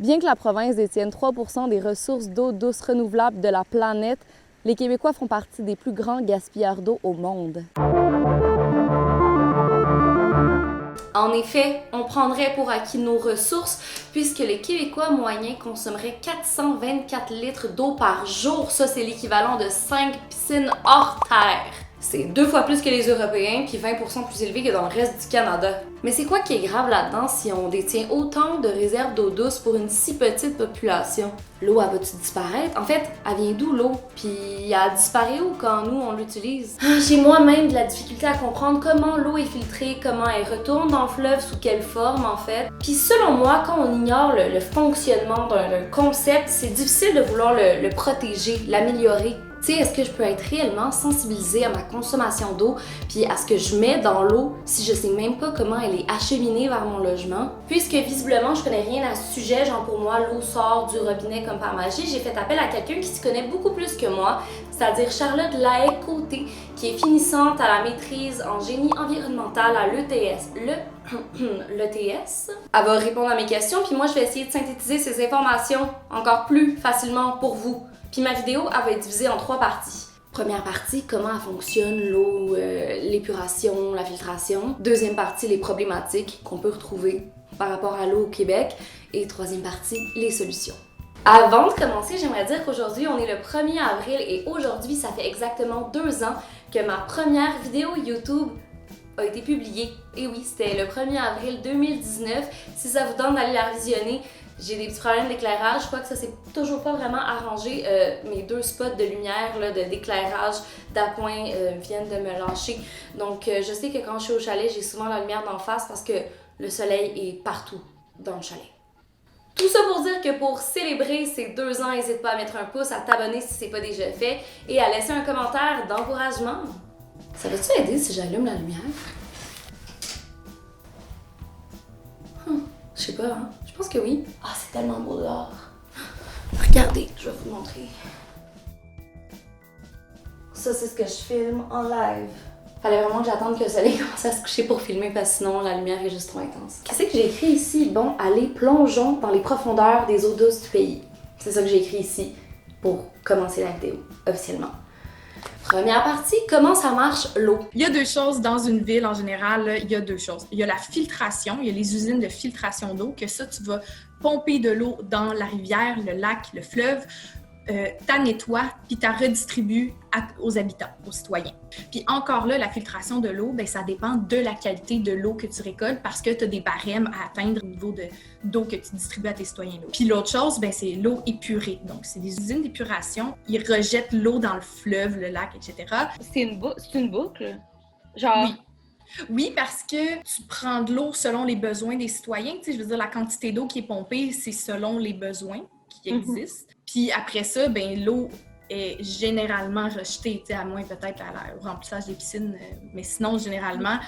Bien que la province détienne 3 % des ressources d'eau douce renouvelables de la planète, les Québécois font partie des plus grands gaspilleurs d'eau au monde. En effet, on prendrait pour acquis nos ressources puisque les Québécois moyens consommeraient 424 litres d'eau par jour. Ça, c'est l'équivalent de 5 piscines hors terre. C'est 2 fois plus que les Européens, puis 20% plus élevé que dans le reste du Canada. Mais c'est quoi qui est grave là-dedans si on détient autant de réserves d'eau douce pour une si petite population? L'eau, elle va-tu disparaître? En fait, elle vient d'où l'eau? Puis elle disparaît où quand nous, on l'utilise? J'ai moi-même de la difficulté à comprendre comment l'eau est filtrée, comment elle retourne dans le fleuve, sous quelle forme en fait. Puis selon moi, quand on ignore le fonctionnement d'un concept, c'est difficile de vouloir le protéger, l'améliorer. Tu sais, est-ce que je peux être réellement sensibilisée à ma consommation d'eau puis à ce que je mets dans l'eau si je sais même pas comment elle est acheminée vers mon logement? Puisque visiblement, je connais rien à ce sujet, genre pour moi, l'eau sort du robinet comme par magie, j'ai fait appel à quelqu'un qui se connaît beaucoup plus que moi, c'est-à-dire Charlotte Lahaye-Côté, qui est finissante à la maîtrise en génie environnemental à l'ETS. L'ETS. Elle va répondre à mes questions, puis moi, je vais essayer de synthétiser ces informations encore plus facilement pour vous. Puis ma vidéo, elle va être divisée en 3 parties. Première partie, comment elle fonctionne l'eau, l'épuration, la filtration. Deuxième partie, les problématiques qu'on peut retrouver par rapport à l'eau au Québec. Et troisième partie, les solutions. Avant de commencer, j'aimerais dire qu'aujourd'hui, on est le 1er avril et aujourd'hui, ça fait exactement 2 ans que ma première vidéo YouTube a été publiée. Et oui, c'était le 1er avril 2019. Si ça vous donne d'aller la visionner, j'ai des petits problèmes d'éclairage. Je crois que ça s'est toujours pas vraiment arrangé. Mes 2 spots de lumière, d'éclairage d'appoint viennent de me lâcher. Donc, je sais que quand je suis au chalet, j'ai souvent la lumière d'en face parce que le soleil est partout dans le chalet. Tout ça pour dire que pour célébrer ces 2 ans, n'hésite pas à mettre un pouce, à t'abonner si c'est pas déjà fait et à laisser un commentaire d'encouragement. Ça va-tu aider si j'allume la lumière? Je sais pas, hein? Je pense que oui. Ah, c'est tellement beau dehors. Regardez, je vais vous montrer. Ça, c'est ce que je filme en live. Fallait vraiment que j'attende que le soleil commence à se coucher pour filmer parce que sinon la lumière est juste trop intense. Qu'est-ce que j'ai écrit ici? Bon, allez, plongeons dans les profondeurs des eaux douces du pays. C'est ça que j'ai écrit ici pour commencer la vidéo, officiellement. Première partie, comment ça marche l'eau? Il y a 2 choses dans une ville en général. Il y a 2 choses. Il y a la filtration, il y a les usines de filtration d'eau, que ça, tu vas pomper de l'eau dans la rivière, le lac, le fleuve, t'as nettoies, puis t'as redistribues aux habitants, aux citoyens. Puis encore là, la filtration de l'eau, ben ça dépend de la qualité de l'eau que tu récoltes parce que tu as des barèmes à atteindre au niveau d'eau que tu distribues à tes citoyens. Puis l'autre chose, ben c'est l'eau épurée. Donc, c'est des usines d'épuration. Ils rejettent l'eau dans le fleuve, le lac, etc. C'est une boucle? Genre... Oui. Oui, parce que tu prends de l'eau selon les besoins des citoyens. Tu sais, je veux dire, la quantité d'eau qui est pompée, c'est selon les besoins qui existent. Puis après ça, ben l'eau est généralement rejetée, tu sais, à moins peut-être au remplissage des piscines. Mais sinon, généralement,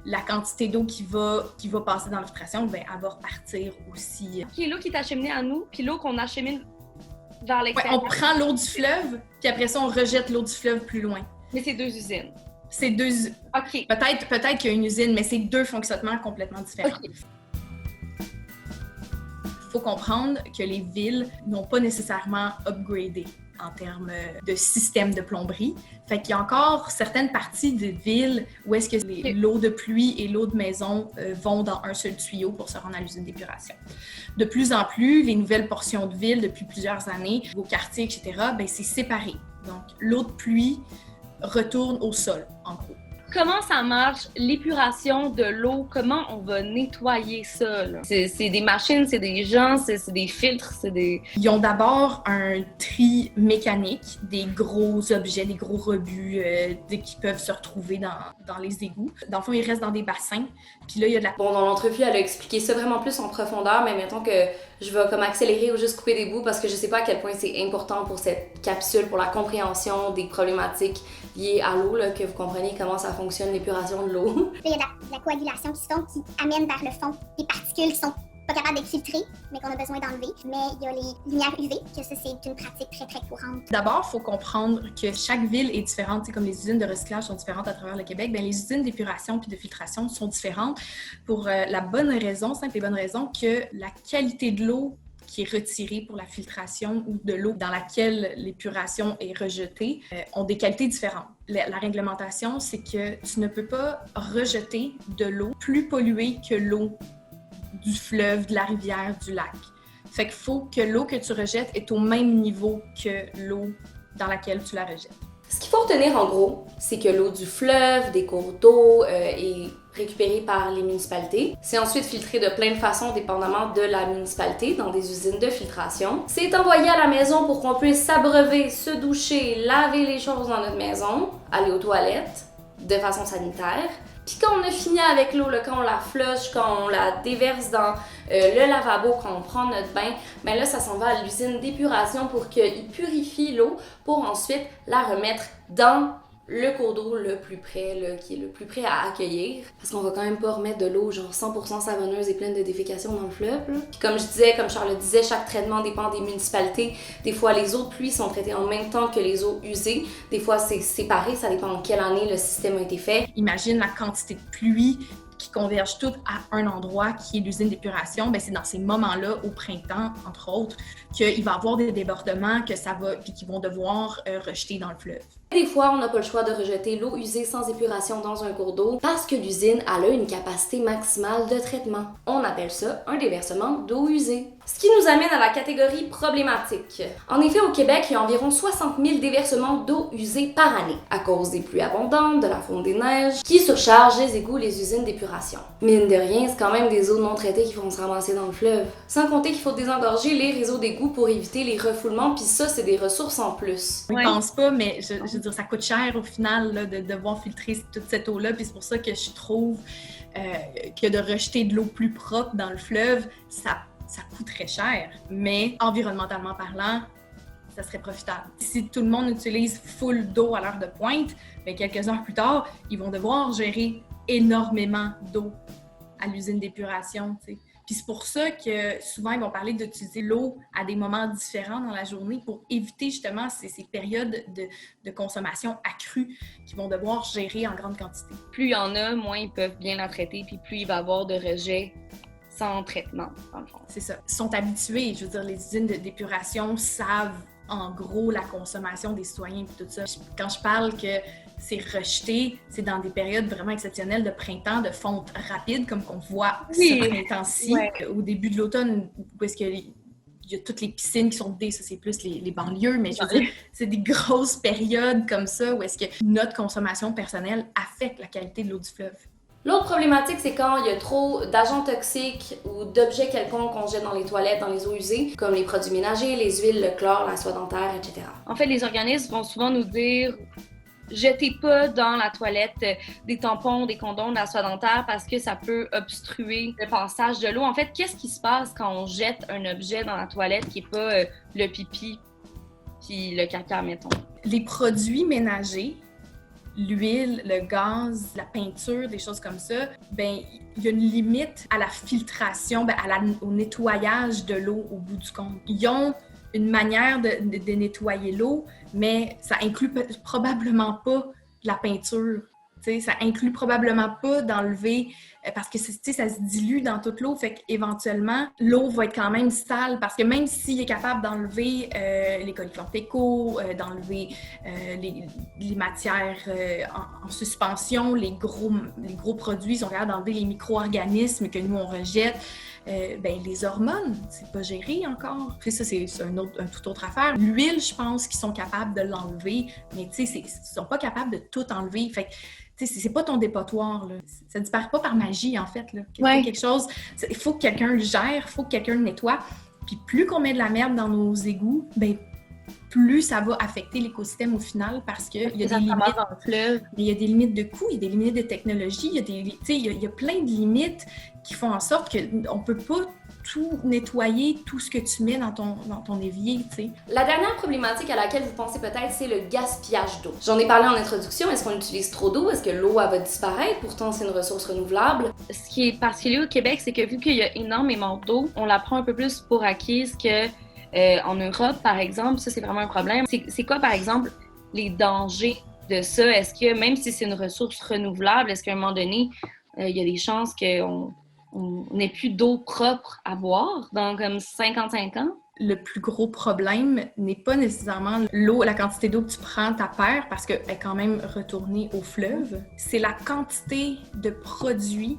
la quantité d'eau qui va passer dans la filtration, ben elle va repartir aussi. OK, l'eau qui est acheminée à nous, puis l'eau qu'on achemine vers l'extérieur. Ouais, on prend l'eau du fleuve, puis après ça, on rejette l'eau du fleuve plus loin. Mais c'est 2 usines. C'est 2... OK. Peut-être qu'il y a une usine, mais c'est 2 fonctionnements complètement différents. OK. Il faut comprendre que les villes n'ont pas nécessairement upgradé en termes de système de plomberie. Fait qu'il y a encore certaines parties de villes où est-ce que l'eau de pluie et l'eau de maison vont dans un seul tuyau pour se rendre à l'usine d'épuration. De plus en plus, les nouvelles portions de ville, depuis plusieurs années, vos quartiers, etc., ben c'est séparé. Donc, l'eau de pluie retourne au sol, en gros. Comment ça marche, l'épuration de l'eau? Comment on va nettoyer ça? C'est des machines, c'est des gens, c'est des filtres, c'est des... Ils ont d'abord un tri mécanique des gros objets, des gros rebuts qui peuvent se retrouver dans les égouts. Dans le fond, ils restent dans des bassins. Puis là, il y a de la... Bon, dans l'entrevue, elle a expliqué ça vraiment plus en profondeur, mais mettons que je vais comme accélérer ou juste couper des bouts parce que je sais pas à quel point c'est important pour cette capsule, pour la compréhension des problématiques liées à l'eau, que vous compreniez comment ça fonctionne l'épuration de l'eau. Il y a de la coagulation qui se fait, qui amène vers le fond des particules qui sont pas capables d'être filtrées, mais qu'on a besoin d'enlever. Mais il y a les lumières UV, que ça, c'est une pratique très, très courante. D'abord, il faut comprendre que chaque ville est différente. C'est comme les usines de recyclage sont différentes à travers le Québec, bien, les usines d'épuration puis de filtration sont différentes pour la bonne raison, simple et bonne raison, que la qualité de l'eau qui est retirée pour la filtration ou de l'eau dans laquelle l'épuration est rejetée ont des qualités différentes. La réglementation, c'est que tu ne peux pas rejeter de l'eau plus polluée que l'eau du fleuve, de la rivière, du lac. Fait qu'il faut que l'eau que tu rejettes est au même niveau que l'eau dans laquelle tu la rejettes. Ce qu'il faut retenir en gros, c'est que l'eau du fleuve, des cours d'eau est récupérée par les municipalités. C'est ensuite filtré de plein de façons dépendamment de la municipalité dans des usines de filtration. C'est envoyé à la maison pour qu'on puisse s'abreuver, se doucher, laver les choses dans notre maison, aller aux toilettes de façon sanitaire. Puis quand on a fini avec l'eau, là, quand on la flush, quand on la déverse dans le lavabo, quand on prend notre bain, ben là, ça s'en va à l'usine d'épuration pour qu'il purifie l'eau pour ensuite la remettre dans le cours d'eau le plus près, là, qui est le plus prêt à accueillir. Parce qu'on va quand même pas remettre de l'eau genre 100% savonneuse et pleine de défécation dans le fleuve. Là. Puis comme je disais, comme Charles le disait, chaque traitement dépend des municipalités. Des fois, les eaux de pluie sont traitées en même temps que les eaux usées. Des fois, c'est séparé, ça dépend en quelle année le système a été fait. Imagine la quantité de pluie qui convergent toutes à un endroit qui est l'usine d'épuration. Bien, c'est dans ces moments-là, au printemps, entre autres, qu'il va y avoir des débordements, que ça va, puis qu'ils vont devoir rejeter dans le fleuve. Des fois, on n'a pas le choix de rejeter l'eau usée sans épuration dans un cours d'eau parce que l'usine a une capacité maximale de traitement. On appelle ça un déversement d'eau usée. Ce qui nous amène à la catégorie problématique. En effet, au Québec, il y a environ 60 000 déversements d'eau usée par année à cause des pluies abondantes, de la fonte des neiges, qui surchargent les égouts, les usines d'épuration. Mine de rien, c'est quand même des eaux non traitées qui vont se ramasser dans le fleuve. Sans compter qu'il faut désengorger les réseaux d'égouts pour éviter les refoulements, puis ça, c'est des ressources en plus. Je pense pas, mais je veux dire, ça coûte cher au final là, de devoir filtrer toute cette eau-là, puis c'est pour ça que je trouve que de rejeter de l'eau plus propre dans le fleuve, ça coûte très cher, mais environnementalement parlant, ça serait profitable. Si tout le monde utilise full d'eau à l'heure de pointe, bien, quelques heures plus tard, ils vont devoir gérer énormément d'eau à l'usine d'épuration, tu sais. Puis c'est pour ça que souvent, ils vont parler d'utiliser l'eau à des moments différents dans la journée pour éviter justement ces périodes de consommation accrue qu'ils vont devoir gérer en grande quantité. Plus il y en a, moins ils peuvent bien la traiter, puis plus il va y avoir de rejets sans traitement, dans le fond. C'est ça. Ils sont habitués, je veux dire, les usines d'épuration savent en gros la consommation des citoyens et tout ça. Quand je parle que c'est rejeté, c'est dans des périodes vraiment exceptionnelles de printemps, de fonte rapide, comme qu'on voit ce printemps-ci. Ouais. Au début de l'automne, où est-ce qu'il y a toutes les piscines qui sont vidées, ça c'est plus les banlieues, mais je veux dire, c'est des grosses périodes comme ça où est-ce que notre consommation personnelle affecte la qualité de l'eau du fleuve. L'autre problématique, c'est quand il y a trop d'agents toxiques ou d'objets quelconques qu'on jette dans les toilettes, dans les eaux usées, comme les produits ménagers, les huiles, le chlore, la soie dentaire, etc. En fait, les organismes vont souvent nous dire « Jetez pas dans la toilette des tampons, des condoms, de la soie dentaire parce que ça peut obstruer le passage de l'eau. » En fait, qu'est-ce qui se passe quand on jette un objet dans la toilette qui n'est pas le pipi puis le caca, mettons? Les produits ménagers, l'huile, le gaz, la peinture, des choses comme ça, ben il y a une limite à la filtration, au nettoyage de l'eau au bout du compte. Ils ont une manière de nettoyer l'eau, mais ça inclut probablement pas la peinture. T'sais, ça inclut probablement pas d'enlever, parce que ça se dilue dans toute l'eau, fait qu'éventuellement, l'eau va être quand même sale, parce que même s'il est capable d'enlever les coliformes fécaux, d'enlever les matières en suspension, les gros produits, ils sont capables d'enlever les micro-organismes que nous, on rejette, les hormones, c'est pas géré encore. Puis ça, c'est une toute autre affaire. L'huile, je pense qu'ils sont capables de l'enlever, mais ils sont pas capables de tout enlever. Fait que, c'est pas ton dépotoir, là. Ça disparaît pas par magie, en fait, là. Quelque chose, il faut que quelqu'un le gère, il faut que quelqu'un le nettoie. Puis plus qu'on met de la merde dans nos égouts, plus ça va affecter l'écosystème au final parce qu'il y a des limites dans le fleuve. Il y a des limites de coûts, il y a des limites de technologie, il y a plein de limites qui font en sorte qu'on peut pas tout nettoyer, tout ce que tu mets dans ton évier, t'sais. La dernière problématique à laquelle vous pensez peut-être, c'est le gaspillage d'eau. J'en ai parlé en introduction, est-ce qu'on utilise trop d'eau? Est-ce que l'eau, elle va disparaître? Pourtant, c'est une ressource renouvelable. Ce qui est particulier au Québec, c'est que vu qu'il y a énormément d'eau, on la prend un peu plus pour acquise que en Europe, par exemple. Ça, c'est vraiment un problème. C'est quoi, par exemple, les dangers de ça? Est-ce que, même si c'est une ressource renouvelable, est-ce qu'à un moment donné, il y a des chances qu'on on n'ait plus d'eau propre à boire dans comme 55 ans? Le plus gros problème n'est pas nécessairement l'eau, la quantité d'eau que tu prends ta paire parce qu'elle est quand même retournée au fleuve. C'est la quantité de produits,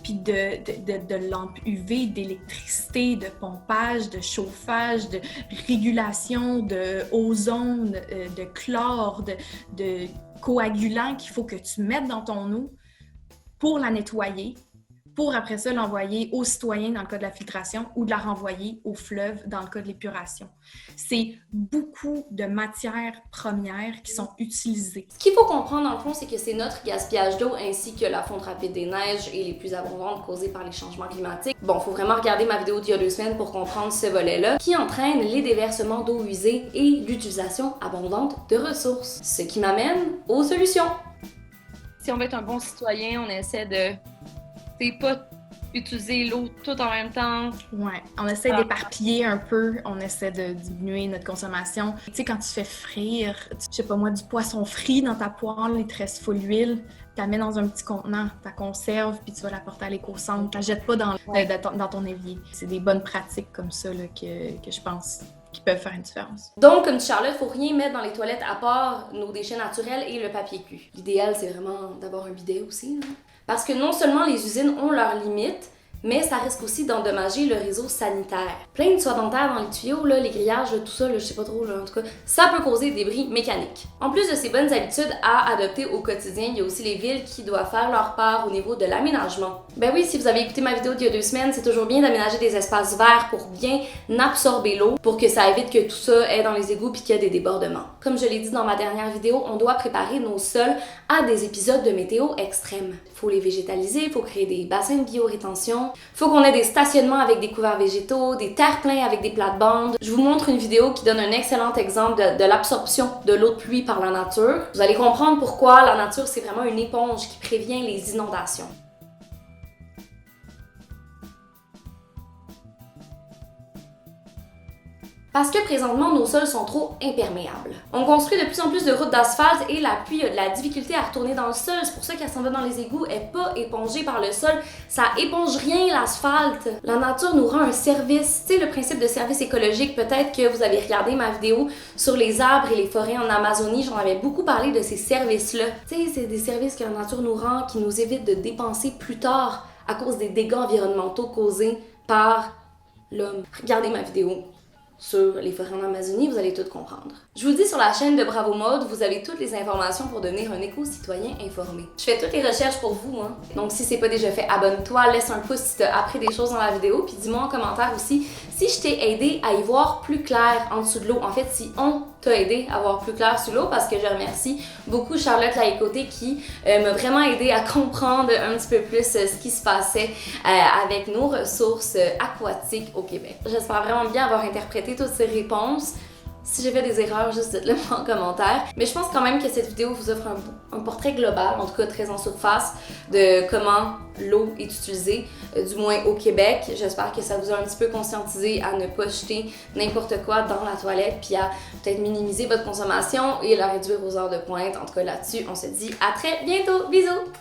puis de lampes UV, d'électricité, de pompage, de chauffage, de régulation, de ozone, de chlore, de coagulants qu'il faut que tu mettes dans ton eau pour la nettoyer, pour après ça l'envoyer aux citoyens dans le cas de la filtration ou de la renvoyer au fleuve dans le cas de l'épuration. C'est beaucoup de matières premières qui sont utilisées. Ce qu'il faut comprendre dans le fond, c'est que c'est notre gaspillage d'eau ainsi que la fonte rapide des neiges et les plus abondantes causées par les changements climatiques. Bon, faut vraiment regarder ma vidéo d'il y a 2 semaines pour comprendre ce volet-là qui entraîne les déversements d'eau usée et l'utilisation abondante de ressources. Ce qui m'amène aux solutions. Si on veut être un bon citoyen, on essaie de pas utiliser l'eau tout en même temps. Ouais, on essaie d'éparpiller un peu, on essaie de diminuer notre consommation. Tu sais, quand tu fais frire, je sais pas moi, du poisson frit dans ta poêle, il te reste full huile, tu la mets dans un petit contenant, tu la conserves, puis tu vas la porter à l'éco-centre. Tu la jettes pas dans ton évier. C'est des bonnes pratiques comme ça là, que je pense qui peuvent faire une différence. Donc, comme dit Charlotte, faut rien mettre dans les toilettes à part nos déchets naturels et le papier cul. L'idéal, c'est vraiment d'avoir un bidet aussi, là. Parce que non seulement les usines ont leurs limites, mais ça risque aussi d'endommager le réseau sanitaire. Plein de soie dentaire dans les tuyaux, là, les grillages, là, tout ça, là, je sais pas trop, là, en tout cas, ça peut causer des bris mécaniques. En plus de ces bonnes habitudes à adopter au quotidien, il y a aussi les villes qui doivent faire leur part au niveau de l'aménagement. Ben oui, si vous avez écouté ma vidéo d'il y a 2 semaines, c'est toujours bien d'aménager des espaces verts pour bien absorber l'eau, pour que ça évite que tout ça ait dans les égouts puis qu'il y ait des débordements. Comme je l'ai dit dans ma dernière vidéo, on doit préparer nos sols à des épisodes de météo extrême. Faut les végétaliser, faut créer des bassins de biorétention, faut qu'on ait des stationnements avec des couverts végétaux, des terre-pleins avec des plates-bandes. Je vous montre une vidéo qui donne un excellent exemple de l'absorption de l'eau de pluie par la nature. Vous allez comprendre pourquoi la nature, c'est vraiment une éponge qui prévient les inondations. Parce que présentement, nos sols sont trop imperméables. On construit de plus en plus de routes d'asphalte et la pluie a de la difficulté à retourner dans le sol. C'est pour ça qu'elle s'en va dans les égouts, elle n'est pas épongée par le sol. Ça éponge rien, l'asphalte. La nature nous rend un service. Tu sais, le principe de service écologique, peut-être que vous avez regardé ma vidéo sur les arbres et les forêts en Amazonie. J'en avais beaucoup parlé de ces services-là. Tu sais, c'est des services que la nature nous rend, qui nous évitent de dépenser plus tard à cause des dégâts environnementaux causés par l'homme. Regardez ma vidéo sur les forêts en Amazonie, vous allez tout comprendre. Je vous dis, sur la chaîne de Bravo Mode, vous avez toutes les informations pour devenir un éco-citoyen informé. Je fais toutes les recherches pour vous, hein. Donc si c'est pas déjà fait, abonne-toi, laisse un pouce si t'as appris des choses dans la vidéo, puis dis-moi en commentaire aussi si je t'ai aidé à y voir plus clair en dessous de l'eau. En fait, si on t'a aidé à voir plus clair sous l'eau, parce que je remercie beaucoup Charlotte Laïcoté qui m'a vraiment aidé à comprendre un petit peu plus ce qui se passait avec nos ressources aquatiques au Québec. J'espère vraiment bien avoir interprété toutes ces réponses. Si j'ai fait des erreurs, juste dites-le moi en commentaire. Mais je pense quand même que cette vidéo vous offre un portrait global, en tout cas très en surface, de comment l'eau est utilisée, du moins au Québec. J'espère que ça vous a un petit peu conscientisé à ne pas jeter n'importe quoi dans la toilette, puis à peut-être minimiser votre consommation et la réduire aux heures de pointe. En tout cas là-dessus, on se dit à très bientôt. Bisous!